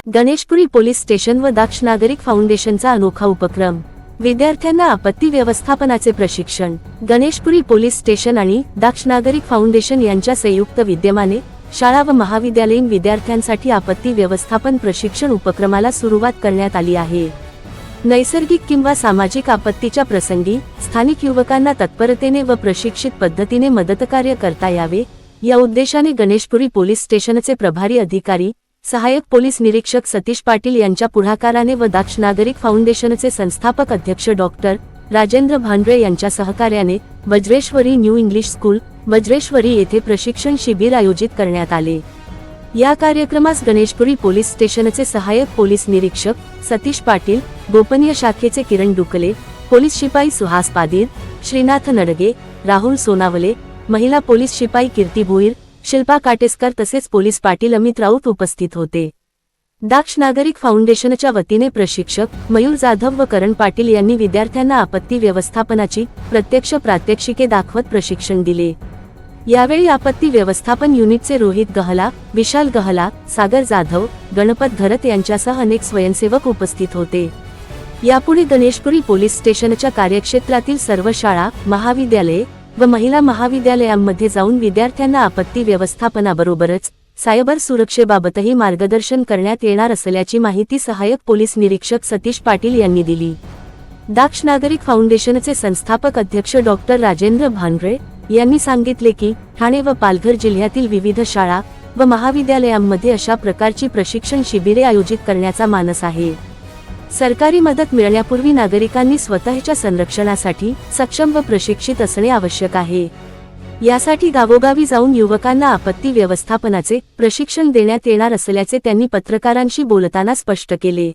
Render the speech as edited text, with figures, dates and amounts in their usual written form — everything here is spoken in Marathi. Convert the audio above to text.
गणेशपुरी पोलीस स्टेशन व दाक्ष नागरिक फाउंडेशनचा अनोखा उपक्रम। विद्यार्थ्यांना आपत्ती व्यवस्थापनाचे प्रशिक्षण। गणेशपुरी पोलीस स्टेशन आणि दाक्ष नागरिक फाउंडेशन यांच्या संयुक्त विद्यमाने शाळा व महाविद्यालयीन विद्यार्थ्यांसाठी आपत्ती व्यवस्थापन प्रशिक्षण उपक्रमाला सुरुवात करण्यात आली आहे। नैसर्गिक किंवा सामाजिक आपत्तीच्या प्रसंगी स्थानिक युवकांना तत्परतेने व प्रशिक्षित पद्धतीने मदतकार्य करता यावे या उद्देशाने गणेशपुरी पोलीस स्टेशनचे प्रभारी अधिकारी सहाय्यक पोलीस निरीक्षक सतीश पाटील यांच्या पुढाकाराने व दाक्ष नागरिक फाउंडेशनचे संस्थापक अध्यक्ष डॉक्टर राजेंद्र भांडरे यांच्या सहकार्याने Vajreshwari new English school Vajreshwari येथे प्रशिक्षण शिबिर आयोजित करण्यात आले। या कार्यक्रमास गणेशपुरी पोलीस स्टेशनचे सहाय्यक पोलीस निरीक्षक सतीश पाटील, गोपनीय शाखेचे किरण डुकले, पोलीस शिपाई सुहास पादीर, श्रीनाथ नडगे, राहुल सोनावले, महिला पोलीस शिपाई कीर्ती भोईर, शिल्पा काटेस्कर तसेच पोलीस पाटील अमित राऊत उपस्थित होते। दाक्ष नागरिक फाउंडेशनच्या वतीने प्रशिक्षक मयूर जाधव व करण पाटील यांनी विद्यार्थ्यांना आपत्ती व्यवस्थापनाची प्रत्यक्ष प्रात्यक्षिके दाखवत प्रशिक्षण दिले। यावेळी आपत्ती व्यवस्थापन युनिटचे रोहित गहला, विशाल गहला, सागर जाधव, गणपत घरत यांच्यासह अनेक स्वयंसेवक उपस्थित होते। यापुढे गणेशपुरी पोलीस स्टेशनच्या कार्यक्षेत्रातील सर्व शाळा, महाविद्यालये व महिला महाविद्यालयांमध्ये जाऊन विद्यार्थ्यांना आपत्ती व्यवस्थापनाबरोबरच सायबर सुरक्षेबाबतही मार्गदर्शन करण्यात येणार असल्याची माहिती सहाय्यक पोलीस निरीक्षक सतीश पाटील यांनी दिली। दाक्ष नागरिक फाउंडेशनचे संस्थापक अध्यक्ष डॉक्टर राजेंद्र भांडरे यांनी सांगितले की ठाणे व पालघर जिल्ह्यातील विविध शाळा व महाविद्यालयांमध्ये अशा प्रकारची प्रशिक्षण शिबिरे आयोजित करण्याचा मानस आहे। सरकारी मदत मिळण्यापूर्वी नागरिकांनी स्वतःच्या संरक्षणासाठी सक्षम व प्रशिक्षित असणे आवश्यक आहे। यासाठी गावोगावी जाऊन युवकांना आपत्ती व्यवस्थापनाचे प्रशिक्षण देण्यात येणार असल्याचे त्यांनी पत्रकारांशी बोलताना स्पष्ट केले।